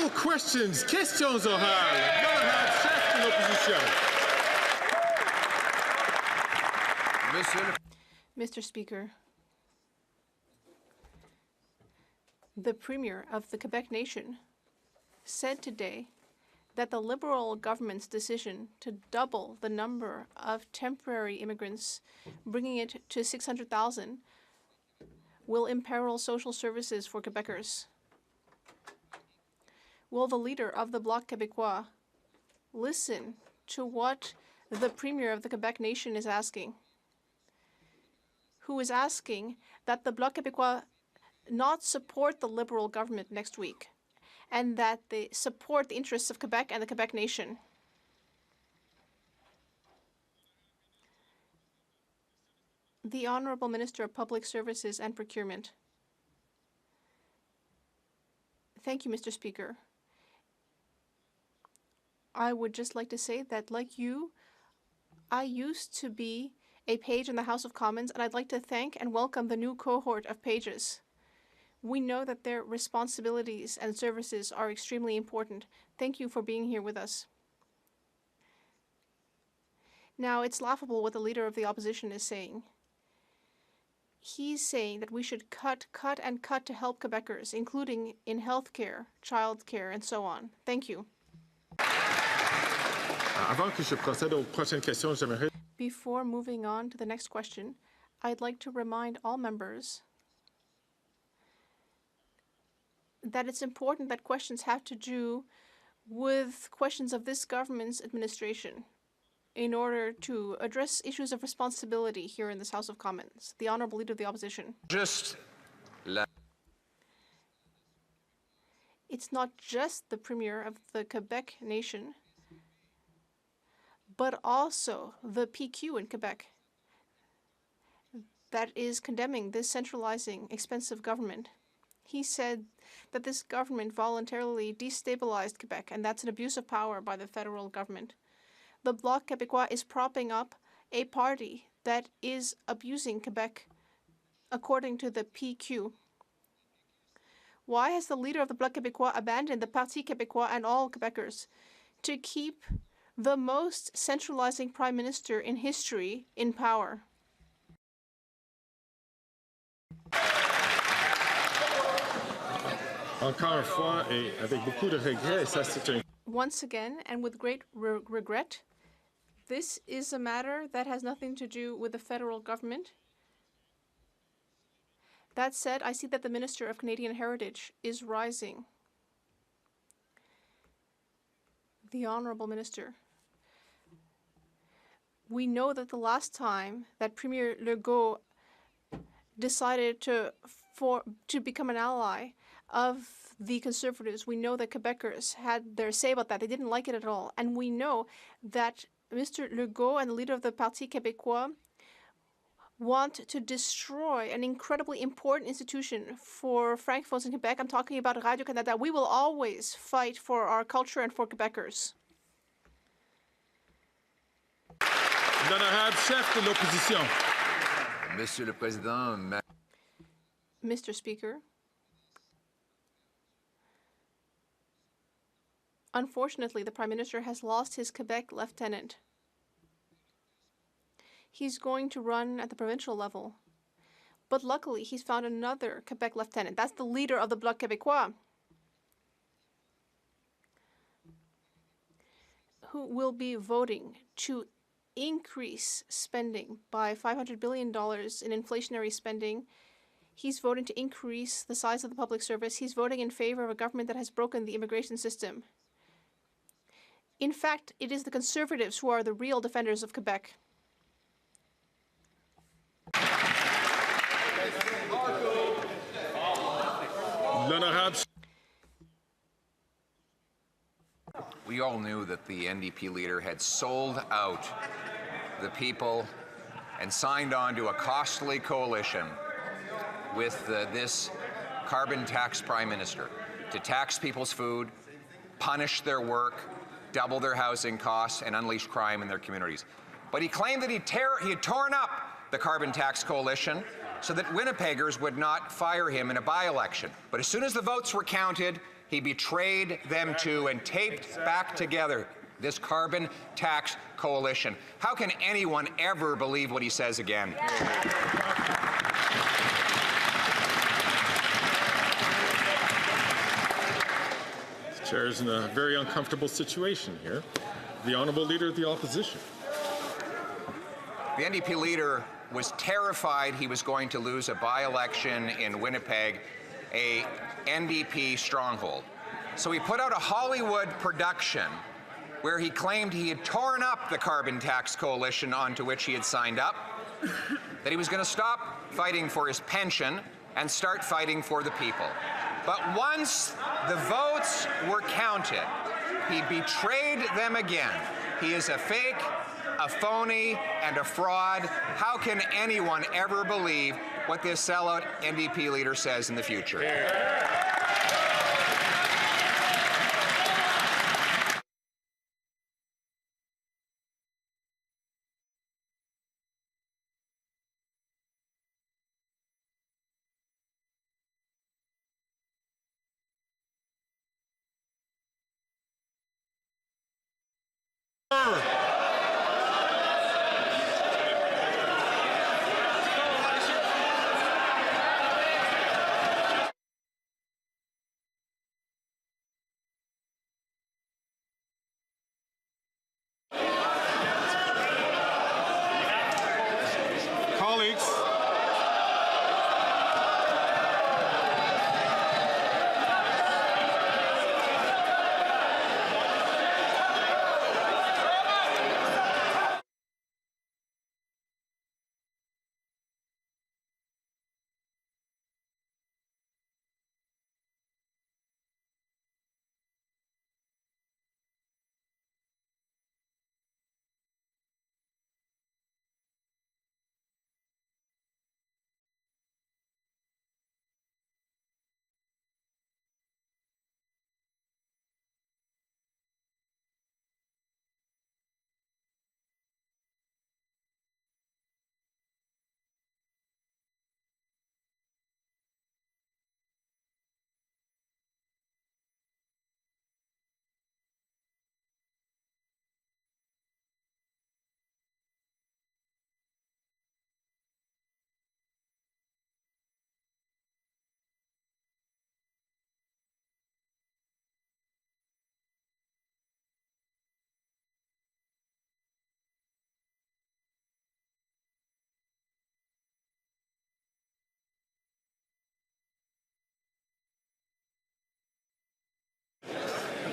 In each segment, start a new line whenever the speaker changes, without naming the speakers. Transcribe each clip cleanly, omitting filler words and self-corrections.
Final questions, questions orales. L'honorable chef de l'opposition.
Mr. Speaker, the Premier of the Quebec Nation said today that the Liberal government's decision to double the number of temporary immigrants, bringing it to 600,000, will imperil social services for Quebecers. Will the leader of the Bloc Québécois listen to what the Premier of the Quebec Nation is asking, who is asking that the Bloc Québécois not support the Liberal government next week, and that they support the interests of Quebec and the Quebec Nation? The Honourable Minister of Public Services and Procurement. Thank you, Mr. Speaker. I would just like to say that, like you, I used to be a page in the House of Commons, and I'd like to thank and welcome the new cohort of pages. We know that their responsibilities and services are extremely important. Thank you for being here with us. Now, it's laughable what the leader of the opposition is saying. He's saying that we should cut, and cut to help Quebecers, including in healthcare, childcare, and so on. Thank you.
Avant que je procède aux prochaines questions, j'aimerais...
Before moving on to the next question, I'd like to remind all members that it's important that questions have to do with questions of this government's administration in order to address issues of responsibility here in this House of Commons. The Honourable Leader of the Opposition. It's not just the Premier of the Quebec Nation, but also the PQ in Quebec that is condemning this centralizing, expensive government. He said that this government voluntarily destabilized Quebec, and that's an abuse of power by the federal government. The Bloc Québécois is propping up a party that is abusing Quebec, according to the PQ. Why has the leader of the Bloc Québécois abandoned the Parti Québécois and all Quebecers to keep the most centralizing prime minister in history in power?
Encore une fois, et avec beaucoup de regrets, ça c'est un...
Once again, and with great regret, this is a matter that has nothing to do with the federal government. That said, I see that the Minister of Canadian Heritage is rising. The Honourable Minister. We know that the last time that Premier Legault decided to become an ally of the Conservatives, we know that Quebecers had their say about that. They didn't like it at all. And we know that Mr. Legault and the leader of the Parti Québécois want to destroy an incredibly important institution for francophones in Quebec. I'm talking about Radio-Canada. We will always fight for our culture and for Quebecers.
L'honorable chef de l'opposition.
Monsieur le Président,
Mr. Speaker, unfortunately, the Prime Minister has lost his Quebec lieutenant. He's going to run at the provincial level. But luckily, he's found another Quebec lieutenant. That's the leader of the Bloc Québécois, who will be voting to increase spending by $500 billion in inflationary spending. He's voting to increase the size of the public service. He's voting in favor of a government that has broken the immigration system. In fact, it is the Conservatives who are the real defenders of Quebec.
we all knew that the NDP leader had sold out the people and signed on to a costly coalition with this carbon tax prime minister to tax people's food, punish their work, double their housing costs, and unleash crime in their communities. But he claimed that he had torn up the carbon tax coalition so that Winnipeggers would not fire him in a by-election. But as soon as the votes were counted, He betrayed them too and taped back together this carbon tax coalition. How can anyone ever believe what he says again?
The chair is in a very uncomfortable situation here. The Honourable Leader of the Opposition.
The NDP leader was terrified he was going to lose a by-election in Winnipeg, a NDP stronghold. So he put out a Hollywood production where he claimed he had torn up the carbon tax coalition onto which he had signed up, that he was going to stop fighting for his pension and start fighting for the people. But once the votes were counted, he betrayed them again. He is a fake, a phony, and a fraud. How can anyone ever believe what this sellout NDP leader says in the future?
Colleagues,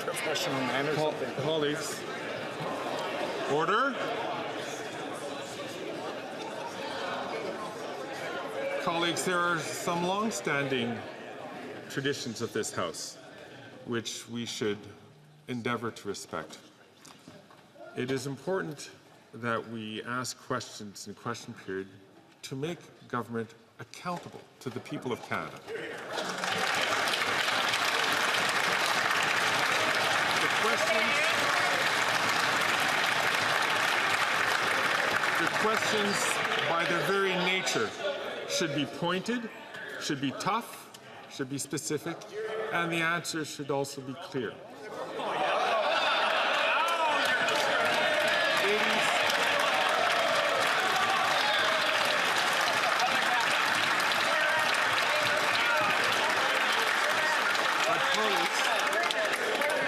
professional manners.
colleagues, order. Colleagues, there are some long-standing traditions of this House which we should endeavour to respect. It is important that we ask questions in question period to make government accountable to the people of Canada. The questions, by their very nature, should be pointed, should be tough, should be specific, and the answers should also be clear.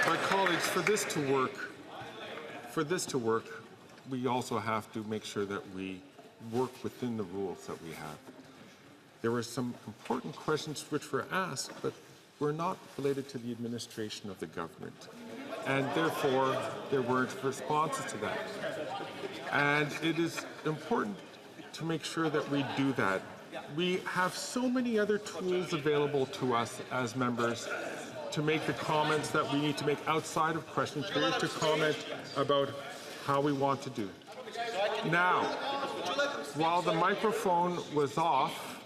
But colleagues, for this to work, we also have to make sure that we work within the rules that we have. There were some important questions which were asked, but were not related to the administration of the government. And therefore, there weren't responses to that. And it is important to make sure that we do that. We have so many other tools available to us as members to make the comments that we need to make outside of question period, to comment about how we want to do. Now, while the microphone was off,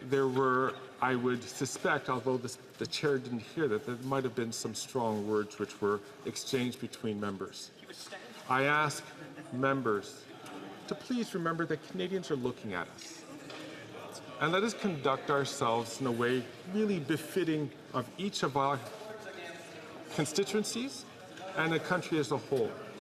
there were, I would suspect, although the chair didn't hear that, there might have been some strong words which were exchanged between members. I ask members to please remember that Canadians are looking at us. and let us conduct ourselves in a way really befitting of each of our constituencies and the country as a whole.